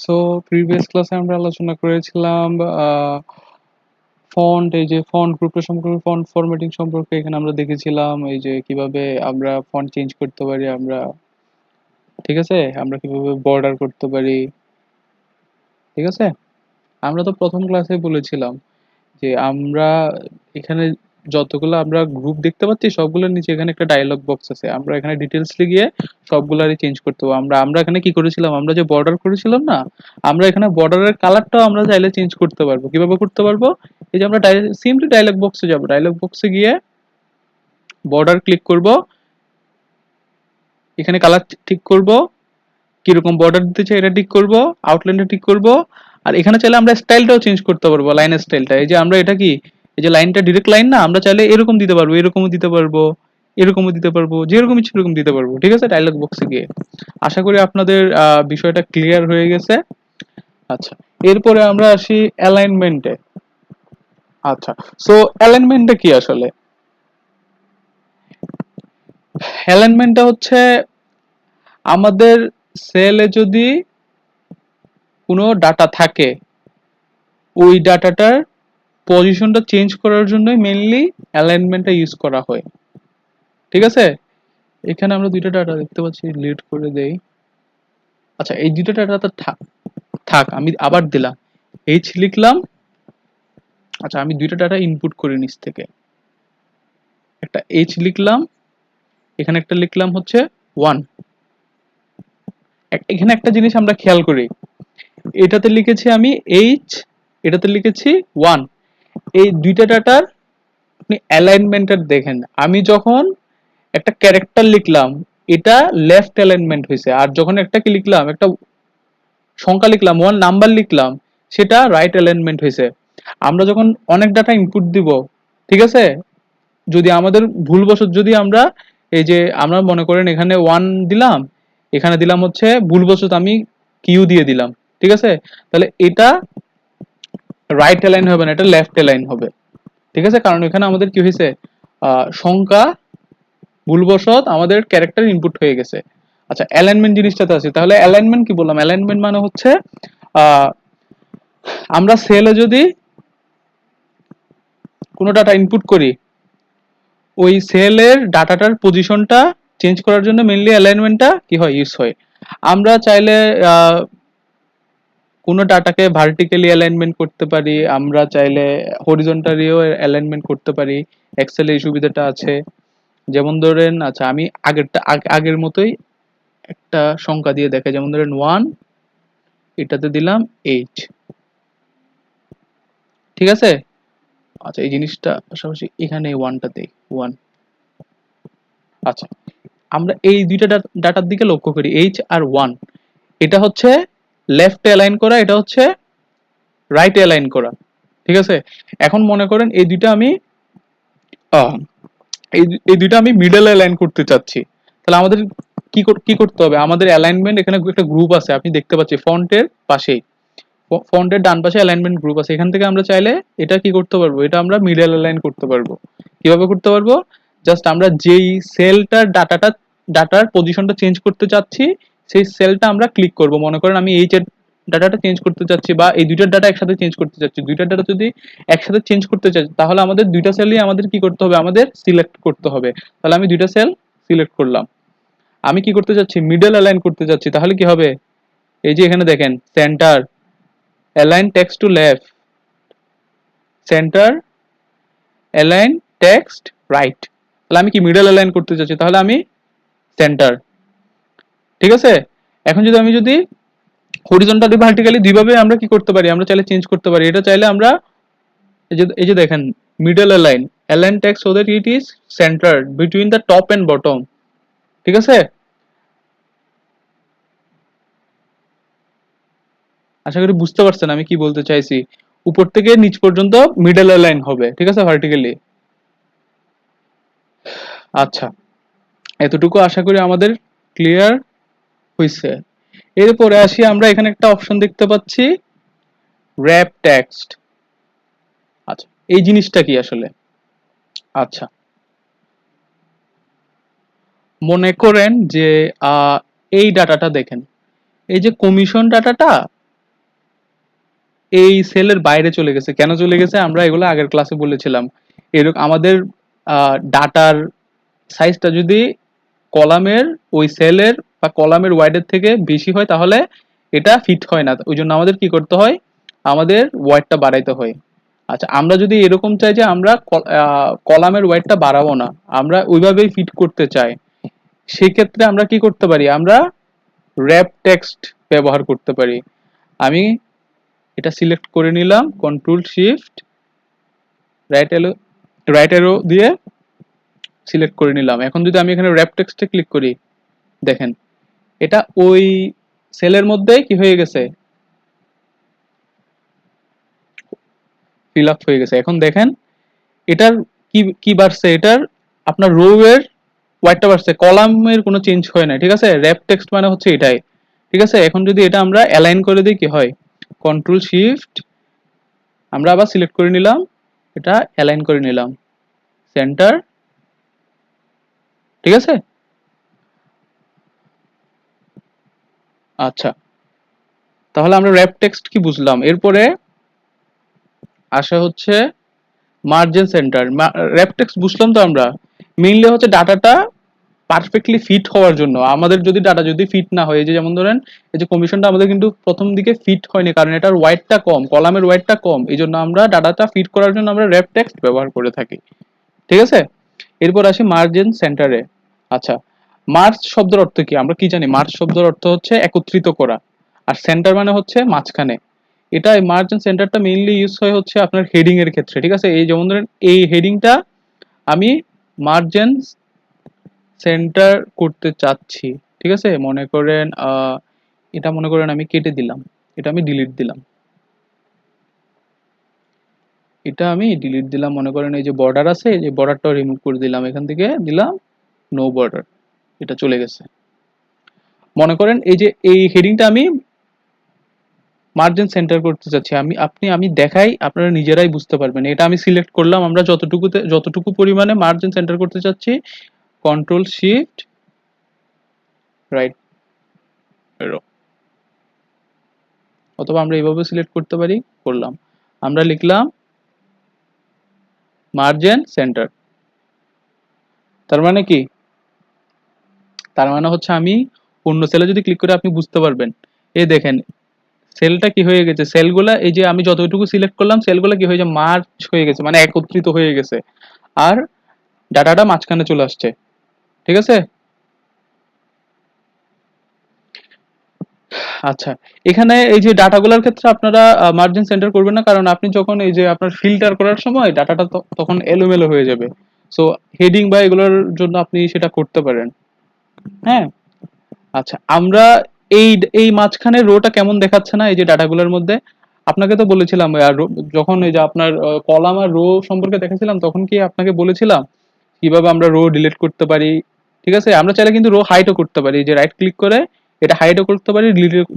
So previous ক্লাসে আমরা আলোচনা করেছিলাম ফন্ট, এই যে ফন্ট গ্রুপের সম্পর্কে, ফন্ট ফরম্যাটিং সম্পর্কে। এখানে আমরা দেখেছিলাম এই যে কিভাবে আমরা ফন্ট চেঞ্জ করতে পারি আমরা, ঠিক আছে, আমরা কিভাবে বর্ডার করতে পারি, ঠিক আছে। আমরা তো প্রথম ক্লাসে বলেছিলাম যে আমরা এখানে যতগুলো আমরা গ্রুপ দেখতে পাচ্ছি সবগুলোর নিচে এখানে একটা ডায়লগ বক্স আছে, আমরা এখানে ডিটেলস লিখে সবগুলারই চেঞ্জ করতে পারবো। আমরা এখানে কি করেছিলাম, আমরা যে বর্ডার করেছিলাম না, আমরা এখানে বর্ডারের কালারটাও আমরা চাইলে চেঞ্জ করতে পারবো। কিভাবে করতে পারবো? এই যে আমরা সিম্পলি ডায়লগ বক্সে যাবো, ডায়লগ বক্সে গিয়ে বর্ডার ক্লিক করব, এখানে কালার ঠিক করব, কিরকম বর্ডার দিতে চাই এটা ঠিক করব, আউটলাইনটা ঠিক করব। আর এখানে চাইলে আমরা স্টাইলটাও চেঞ্জ করতে পারবো, লাইনের স্টাইলটা। এই যে আমরা এটা কি, এই যে লাইনটা ডিরেক্ট লাইন না, আমরা চাইলে এরকম দিতে পারবো, এরকমও দিতে পারবো, এরকমও দিতে পারবো, যেরকম ইচ্ছে এরকম দিতে পারবো, ঠিক আছে, ডায়লগ বক্সে গিয়ে। আশা করি আপনাদের বিষয়টা ক্লিয়ার হয়ে গেছে। আচ্ছা, এরপরে আমরা আসি অ্যালাইনমেন্টে। আচ্ছা, সো অ্যালাইনমেন্টটা কি আসলে? অ্যালাইনমেন্টটা হচ্ছে আমাদের সেলে যদি কোনো ডাটা থাকে, ওই ডাটাটার পজিশনটা চেঞ্জ করার জন্য মেইনলি অ্যালাইনমেন্টটা ইউজ করা হয়, ঠিক আছে। এখানে আমরা দুইটা ডাটা দেখতে পাচ্ছি, লিড করে দেই। আচ্ছা, এই দুইটা ডাটা তো থাক থাক, আমি আবার দিলাম, এইচ লিখলাম। আচ্ছা, আমি দুইটা ডাটা ইনপুট করি নিচ থেকে, একটা এইচ লিখলাম, এখানে একটা লিখলাম হচ্ছে ওয়ান। এখানে একটা জিনিস আমরা খেয়াল করি, এটাতে লিখেছি আমি এইচ, এটাতে লিখেছি ওয়ান। এই দুইটা ডাটার আপনি অ্যালাইনমেন্টটা দেখেন। আমি যখন একটা ক্যারেক্টার লিখলাম, এটা লেফট অ্যালাইনমেন্ট হয়েছে, আর যখন একটা কি লিখলাম, একটা সংখ্যা লিখলাম, ওয়ান নাম্বার লিখলাম, সেটা রাইট অ্যালাইনমেন্ট হয়েছে। আমরা যখন অনেক ডাটা ইনপুট দিব, ঠিক আছে, যদি আমাদের ভুলবশত যদি আমরা এই যে আমরা মনে করেন এখানে ওয়ান দিলাম, এখানে দিলাম হচ্ছে ভুলবশত আমি কিউ দিয়ে দিলাম, ঠিক আছে, তাহলে এটা রাইট অ্যালাইন হবে না, এটা লেফট অ্যালাইন হবে, ঠিক আছে। কারণ এখানে আমাদের কি হয়েছে, সংখ্যা ভুলবশত আমাদের ক্যারেক্টার ইনপুট হয়ে গেছে। আচ্ছা, অ্যালাইনমেন্ট জিনিসটাতে আছে, তাহলে অ্যালাইনমেন্ট কি বললাম? অ্যালাইনমেন্ট মানে হচ্ছে আহ, আমরা সেলে যদি কোনো ডাটা ইনপুট করি, ওই সেলের ডাটাটার পজিশনটা চেঞ্জ করার জন্য মেইনলি অ্যালাইনমেন্টটা কি হয়, ইউজ হয়। আমরা চাইলে কোনো ডাটাকে ভার্টিক্যালি অ্যালাইনমেন্ট করতে পারি, আমরা চাইলে হরিজন্টালিও অ্যালাইনমেন্ট করতে পারি। এক্সেলে এই সুবিধাটা আছে। যেমন ধরেন, আচ্ছা আমি আগের মতোই একটা সংখ্যা দিয়ে দেখে, যেমন ধরেন ওয়ান, এটাতে দিলাম এইচ, ঠিক আছে। আচ্ছা, এই জিনিসটা পাশাপাশি এখানে ওয়ানটা দেই, ওয়ান। আচ্ছা, আমরা এই দুইটা ডাটার দিকে লক্ষ্য করি, এইচ আর ওয়ান, এটা হচ্ছে লেফট অ্যালাইন করা, এটা হচ্ছে রাইট অ্যালাইন করা, ঠিক আছে। এখন মনে করেন এই দুইটা আমি আহ, এই দুইটা আমি মিডল অ্যালাইন করতে চাচ্ছি, তাহলে আমাদের কি করতে হবে? আমাদের অ্যালাইনমেন্ট এখানে একটা গ্রুপ আছে, আপনি দেখতে পাচ্ছেন ফন্টের পাশেই, ফন্টের ডান পাশে অ্যালাইনমেন্ট গ্রুপ আছে, এখান থেকে আমরা চাইলে এটা কি করতে পারবো, এটা আমরা মিডল অ্যালাইন করতে পারবো। কিভাবে করতে পারবো? জাস্ট আমরা যেই সেলটার ডাটার পজিশনটা চেঞ্জ করতে চাচ্ছি, সেই সেলটা আমরা ক্লিক করব। মনে করেন আমি এইচ এর ডাটাটা চেঞ্জ করতে চাচ্ছি, বা এই দুইটার ডাটা একসাথে চেঞ্জ করতে চাচ্ছি। দুইটার ডাটা যদি একসাথে চেঞ্জ করতে চাই, তাহলে আমাদের দুইটা সেলই আমাদের কি করতে হবে, আমাদের সিলেক্ট করতে হবে। তাহলে আমি দুইটা সেল সিলেক্ট করলাম। আমি কি করতে চাচ্ছি, মিডল অ্যালাইন করতে চাচ্ছি, তাহলে কি হবে? এই যে এখানে দেখেন, centre, align text to left, centre, align text right. তাহলে আমি কি মিডল অ্যালাইন করতে চাচ্ছি, তাহলে আমি সেন্টার, ঠিক আছে। এখন যদি হরিজন্টালি ভার্টিক্যালি দুইভাবে আমরা কি করতে পারি, আমরা চাইলে চেঞ্জ করতে পারি। এটা চাইলে আমরা এই যে দেখেন, middle align, align text so that it is centered between the top and bottom, ঠিক আছে। আশা করি বুঝতে পারছেন আমি কি বলতে চাইছি। উপর থেকে নিচ পর্যন্ত মিডল অ্যালাইন হবে, ঠিক আছে, ভার্টিক্যালি। আচ্ছা, এতটুকু আশা করি আমাদের ক্লিয়ার হয়েছে। এরপরে আসি, আমরা এখানে একটা অপশন দেখতে পাচ্ছি, র‍্যাপ টেক্সট। আচ্ছা, এই জিনিসটা কি আসলে? আচ্ছা, মনে করেন যে এই ডাটাটা দেখেন, এই যে কমিশন ডাটাটা, এই সেলের বাইরে চলে গেছে। কেন চলে গেছে আমরা এগুলো আগের ক্লাসে বলেছিলাম। এরকম আমাদের ডাটার সাইজটা যদি কলামের ওই সেলের বা কলামের ওয়াইডের থেকে বেশি হয় তাহলে এটা ফিট হয় না, ওই জন্য আমাদের কি করতে হয়, আমাদের ওয়াইডটা বাড়াইতে হয়। আচ্ছা, আমরা যদি এরকম চাই যে আমরা কলামের ওয়াইডটা বাড়াবো না, আমরা ওইভাবেই ফিট করতে চাই, সেক্ষেত্রে আমরা কি করতে পারি, আমরা র্যাপ টেক্সট ব্যবহার করতে পারি। আমি এটা সিলেক্ট করে নিলাম, কন্ট্রোল শিফট রাইট অ্যারো দিয়ে সিলেক্ট করে নিলাম। এখন যদি আমি এখানে র্যাপ টেক্সটে ক্লিক করি, দেখেন এটা ওই সেলের মধ্যে কি হয়ে গেছে, ফিল আপ হয়ে গেছে। এখন দেখেন এটার কি কি বাড়ছে, এটার আপনার রো এর ওয়াইডটা বাড়ছে, কলামের কোনো চেঞ্জ হয় না, ঠিক আছে। র্যাপ টেক্সট মানে হচ্ছে এটাই, ঠিক আছে। এখন যদি এটা আমরা অ্যালাইন করে দিই কি হয়, কন্ট্রোল শিফট আমরা আবার সিলেক্ট করে নিলাম, এটা অ্যালাইন করে নিলাম, সেন্টার, ঠিক আছে। আচ্ছা, তাহলে আমরা র্যাপ টেক্সট কি বুঝলাম, এরপরে আসা হচ্ছে মার্জিন সেন্টার। র্যাপ টেক্সট বুঝলাম তো আমরা, মেইনলি হচ্ছে ডাটাটা পারফেক্টলি ফিট হওয়ার জন্য। আমাদের যদি ডাটা যদি ফিট না হয়, এই যে যেমন ধরেন এই যে কমিশনটা আমাদের কিন্তু প্রথম দিকে ফিট হয়নি, কারণ এটার ওয়াইডটা কম, কলামের ওয়াইডটা কম, এই জন্য আমরা ডাটাটা ফিট করার জন্য আমরা র্যাপ টেক্সট ব্যবহার করে থাকি, ঠিক আছে। এরপর আসি মার্জিন সেন্টারে। আচ্ছা, মার্জ শব্দের অর্থ কি, আমরা কি জানি, মার্জ শব্দের অর্থ হচ্ছে একত্রিত করা, আর সেন্টার মানে হচ্ছে মাঝখানে। এটা মার্জিন সেন্টারটা মেইনলি ইউজ হয় হচ্ছে আপনার হেডিং এর ক্ষেত্রে, ঠিক আছে। এই যেমন ধরেন এই হেডিংটা আমি মার্জিন সেন্টার করতে চাচ্ছি, ঠিক আছে। মনে করেন এটা মনে করেন আমি কেটে দিলাম, এটা আমি ডিলিট দিলাম, এটা আমি ডিলিট দিলাম। মনে করেন এই যে বর্ডার আছে, এই যে বর্ডারটাও রিমুভ করে দিলাম, এখান থেকে দিলাম নো বর্ডার, এটা চলে গেছে। মনে করেন এই যে এই হেডিংটা আমি মার্জিন সেন্টার করতে চাচ্ছি, আমি দেখাই, আপনারা নিজেরাই বুঝতে পারবেন। এটা আমি সিলেক্ট করলাম, আমরা যতটুকু পরিমাণে মার্জিন সেন্টার করতে চাচ্ছি, কন্ট্রোল শিফট রাইট এরো, অথবা আমরা এইভাবে সিলেক্ট করতে পারি, করলাম, আমরা লিখলাম মার্জিন সেন্টার। তার মানে কি, তার মানে হচ্ছে আমি অন্য সেলে যদি ক্লিক করে আপনি বুঝতে পারবেন, এই দেখেন সেলটা কি হয়ে গেছে, সেলগুলা এই যে আমি যতটুকু সিলেক্ট করলাম সেলগুলা কি হয়েছে, মার্চ হয়ে গেছে, মানে একত্রিত হয়ে গেছে, আর ডাটাটা মাঝখানে চলে আসছে, ঠিক আছে। আচ্ছা, এখানে এই যে ডাটাগুলোর ক্ষেত্রে আপনারা মার্জিন সেন্টার করবেন না, কারণ আপনি যখন এই যে আপনার ফিল্টার করার সময় ডাটাটা তখন এলোমেলো হয়ে যাবে। সো হেডিং বা এগুলোর জন্য আপনি সেটা করতে পারেন, হ্যাঁ। আচ্ছা, আমরা এই এই মাঝখানে রোটা কেমন দেখাচ্ছে না এই যে ডাটাগুলোর মধ্যে, আপনাকে তো বলেছিলাম যখন এই যে আপনার কলাম আর রো সম্পর্কে দেখেছিলাম, তখন কি আপনাকে বলেছিলাম কিভাবে আমরা রো ডিলিট করতে পারি, ঠিক আছে। আমরা চাইলে কিন্তু রো হাইডও করতে পারি, যে রাইট ক্লিক করে এটা হাইডও করতে পারি,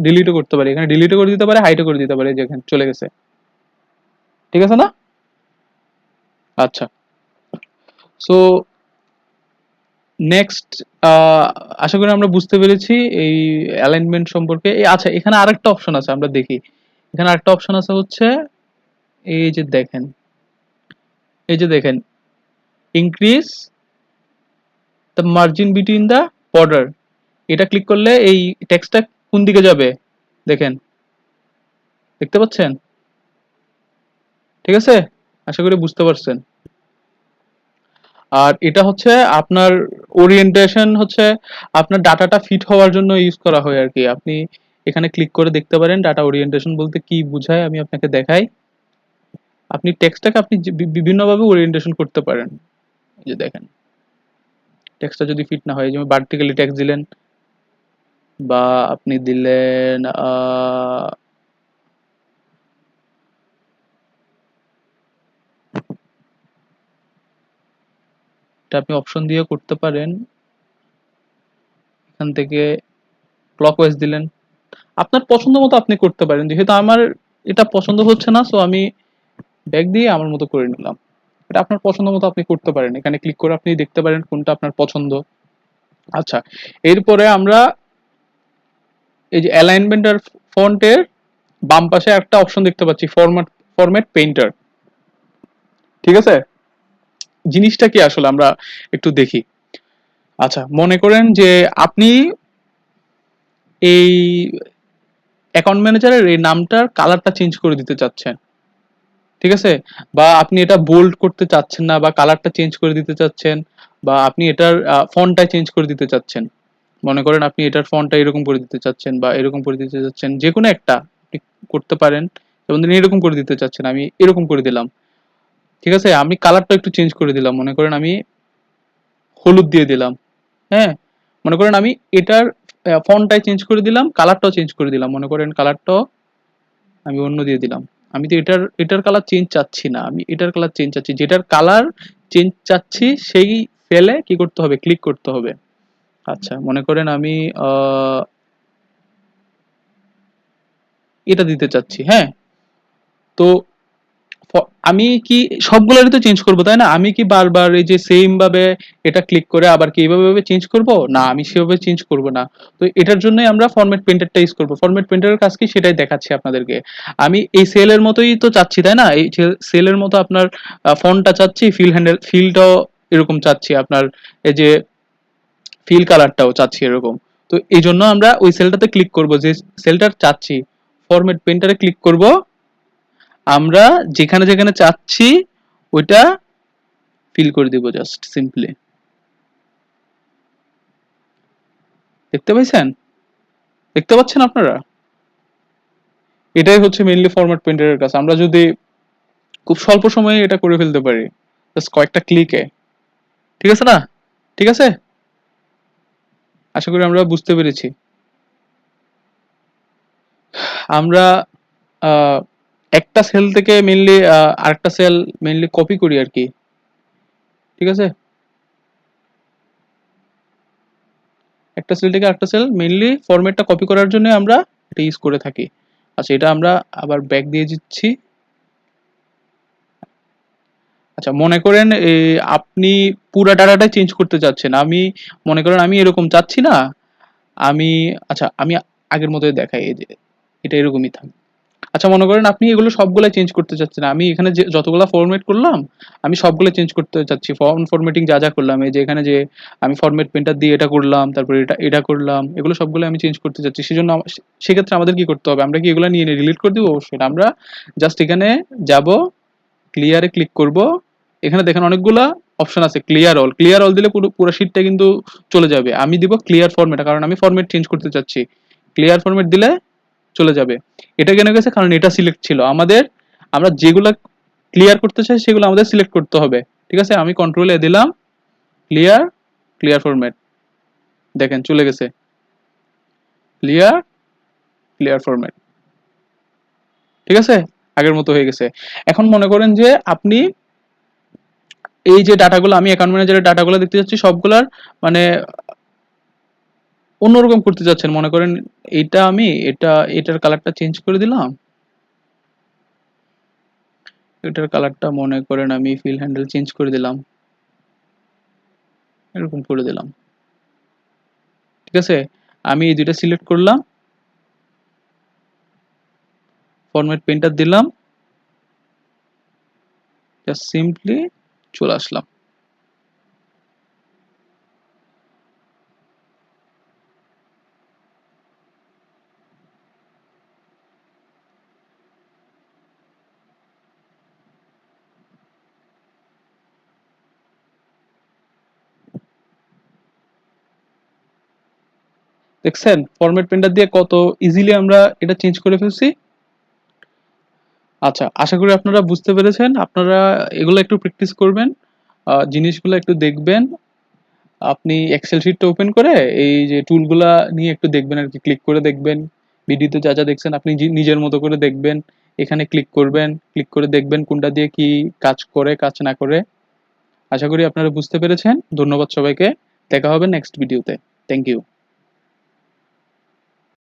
ডিলিটও করতে পারি, এখানে ডিলিটও করে দিতে পারে, হাইডও করে দিতে পারে, যেখানে চলে গেছে, ঠিক আছে না। আচ্ছা, সো নেক্সট, আশা করি আমরা বুঝতে পেরেছি এই অ্যালাইনমেন্ট সম্পর্কে। আচ্ছা, এখানে আরেকটা অপশন আছে, আমরা দেখি, এখানে আরেকটা অপশন আছে হচ্ছে এই যে দেখেন, এই যে দেখেন increase the margin between the border, এটা ক্লিক করলে এই টেক্সটটা কোন দিকে যাবে, দেখেন, দেখতে পাচ্ছেন, ঠিক আছে। আশা করি বুঝতে পারছেন। আর এটা হচ্ছে আপনার ওরিয়েন্টেশন হচ্ছে আপনার ডাটাটা ফিট হওয়ার জন্য ইউজ করা হয় আর কি। আপনি এখানে ক্লিক করে দেখতে পারেন ডাটা ওরিয়েন্টেশন বলতে কি বোঝায়, আমি আপনাকে দেখাই। আপনি টেক্সটটাকে আপনি বিভিন্নভাবে ওরিয়েন্টেশন করতে পারেন। এই যে দেখেন টেক্সটটা যদি ফিট না হয়, যেমন ভার্টিক্যালি টেক্সট দিলেন, বা আপনি দিলেন এটা আপনি অপশন দিয়ে করতে পারেন, এখান থেকে ক্লকওয়াইজ দিলেন, আপনার পছন্দ মতো আপনি করতে পারেন। যেহেতু আমার এটা পছন্দ হচ্ছে না, সো আমি ব্যাক দিয়ে আমার মতো করে নিলাম। এটা আপনার পছন্দ মতো আপনি করতে পারেন, এখানে ক্লিক করে আপনি দেখতে পারেন কোনটা আপনার পছন্দ। আচ্ছা, এরপরে আমরা এই যে অ্যালাইনমেন্ট আর ফন্টের বাম পাশে একটা অপশন দেখতে পাচ্ছি, ফরম্যাট পেইন্টার। ঠিক আছে, জিনিসটা কি আসলে আমরা একটু দেখি। আচ্ছা, মনে করেন যে আপনি এই অ্যাকাউন্ট ম্যানেজারের এই নামটার কালারটা চেঞ্জ করে দিতে চাচ্ছেন। ঠিক আছে, বা আপনি এটা বোল্ড করতে চাচ্ছেন না, বা কালারটা চেঞ্জ করে দিতে চাচ্ছেন, বা আপনি এটার ফন্টটা চেঞ্জ করে দিতে চাচ্ছেন। মনে করেন আপনি এটার ফন্টটা এরকম করে দিতে চাচ্ছেন বা এরকম করে দিতে চাচ্ছেন, যে কোনো একটা আপনি করতে পারেন। যেমন ধরেন এরকম করে দিতে চাচ্ছেন, আমি এরকম করে দিলাম। ঠিক আছে, আমি কালারটা একটু চেঞ্জ করে দিলাম, মনে করেন আমি হলুদ দিয়ে দিলাম। হ্যাঁ, মনে করেন আমি এটার ফন্টটাই চেঞ্জ করে দিলাম, কালারটাও চেঞ্জ করে দিলাম, মনে করেন কালারটাও আমি অন্য দিয়ে দিলাম। আমি তো এটার কালার চেঞ্জ চাচ্ছি না, আমি এটার কালার চেঞ্জ চাচ্ছি। যেটার কালার চেঞ্জ চাচ্ছি সেই সেলে কি করতে হবে, ক্লিক করতে হবে। আচ্ছা, মনে করেন আমি এটা দিতে চাচ্ছি। হ্যাঁ, তো আমি কি সবগুলোরই তো চেঞ্জ করবো, তাই না? আমি কি বারবার এই যে সেম ভাবে এটা ক্লিক করে আবার কি এইভাবে চেঞ্জ করব? না, আমি সেভাবে চেঞ্জ করব না। তো এটার জন্যই আমরা ফরম্যাট পেইন্টারটা ইউজ করব। ফরম্যাট পেইন্টারের কাজ কি সেটাই দেখাচ্ছি আপনাদেরকে। আমি এই সেলের মতোই তো চাচ্ছি, তাই না? এই সেলের মতো আপনার ফন্টটা চাচ্ছি, ফিলটাও এরকম চাচ্ছি, আপনার এই যে ফিল কালারটাও চাচ্ছি এরকম। তো এই জন্য আমরা ওই সেলটাতে ক্লিক করব, যে সেলটার চাচ্ছি। ফরম্যাট পেইন্টারে ক্লিক করব, আমরা যেখানে যেখানে চাচ্ছি ওইটা ফিল করে দিব, জাস্ট সিম্পলি। দেখতে পাইছেন? দেখতে পাচ্ছেন আপনারা? এটাই হচ্ছে মেইনলি ফরম্যাট পেইন্টারের কাজ। আমরা যদি খুব স্বল্প সময়ে এটা করে ফেলতে পারি, জাস্ট কয়েকটা ক্লিকে। ঠিক আছে না? ঠিক আছে, আশা করি আমরা বুঝতে পেরেছি। আমরা আহ, একটা সেল থেকে মেইনলি আরেকটা সেল মেইনলি কপি করি আর কি। ঠিক আছে, একটা সেল থেকে আরেকটা সেল মেইনলি ফরম্যাটটা কপি করার জন্য আমরা এটা ইউজ করে থাকি। আচ্ছা, এটা আমরা আবার ব্যাক দিয়ে দিচ্ছি। আচ্ছা, মনে করেন আপনি পুরা ডাটাটাই চেঞ্জ করতে চাচ্ছেন। আমি মনে করেন আমি এরকম চাচ্ছি না। আমি আচ্ছা, আমি আগের মতোই দেখাই, এই যে এটা এরকমই থাক। আচ্ছা, মনে করেন আপনি এগুলো সবগুলাই চেঞ্জ করতে চাচ্ছেন। আমি এখানে যে যতগুলা ফরম্যাট করলাম, আমি সবগুলো চেঞ্জ করতে চাচ্ছি। ফরম্যাটিং যা যা করলাম, এই যে এখানে যে আমি ফরম্যাট পেন্টার দিয়ে এটা করলাম, তারপরে এটা করলাম, এগুলো সবগুলো আমি চেঞ্জ করতে চাচ্ছি। সেজন্য সেক্ষেত্রে আমাদের কি করতে হবে? আমরা কি এগুলো নিয়ে ডিলিট করে দিব? অবশ্যই না। আমরা জাস্ট এখানে যাব, ক্লিয়ারে ক্লিক করব। এখানে দেখেন অনেকগুলা অপশন আছে, ক্লিয়ার অল দিলে পুরো পুরো শীটটা কিন্তু চলে যাবে। আমি দিব ক্লিয়ার ফরম্যাট, কারণ আমি ফরম্যাট চেঞ্জ করতে চাচ্ছি। ক্লিয়ার ফরম্যাট দিলে চলে যাবে। এটা কেন গেছে? কারণ এটা সিলেক্ট ছিল আমাদের। আমরা যেগুলা ক্লিয়ার করতে চাই সেগুলো আমাদের সিলেক্ট করতে হবে। ঠিক আছে, আমি কন্ট্রোল এ দিলাম, ক্লিয়ার, ক্লিয়ার ফরম্যাট, দেখেন চলে গেছে। Clear, clear format. ঠিক আছে, আগের মতো হয়ে গেছে। এখন মনে করেন যে আপনি এই যে ডাটাগুলো, আমি অ্যাকাউন্ট ম্যানেজারের ডাটাগুলো দেখতে যাচ্ছি সবগুলার, মানে অন্যরকম করতে যাচ্ছেন। মনে করেন এইটা আমি এটার কালারটা চেঞ্জ করে দিলাম। এটার কালারটা মনে করেন আমি ফিল হ্যান্ডেল চেঞ্জ করে দিলাম, এরকম করে দিলাম। ঠিক আছে, আমি এই দুইটা সিলেক্ট করলাম, ফরম্যাট পেইন্টার দিলাম, জাস্ট সিম্পলি চলে আসলাম। দেখছেন ফরম্যাট পেইন্টার দিয়ে কত ইজিলি আমরা এটা চেঞ্জ করে ফেলছি। আচ্ছা, আশা করি আপনারা বুঝতে পেরেছেন। আপনারা এগুলো একটু প্র্যাকটিস করবেন, জিনিসগুলো একটু দেখবেন। আপনি এক্সেল শিটটা ওপেন করে এই যে টুলগুলা নিয়ে একটু দেখবেন আর কি, ক্লিক করে দেখবেন। ভিডিওতে যা যা দেখছেন আপনি নিজের মতো করে দেখবেন। এখানে ক্লিক করবেন, ক্লিক করে দেখবেন কোনটা দিয়ে কি কাজ করে, কাজ না করে। আশা করি আপনারা বুঝতে পেরেছেন। ধন্যবাদ সবাইকে। দেখা হবে নেক্সট ভিডিওতে। Thank you.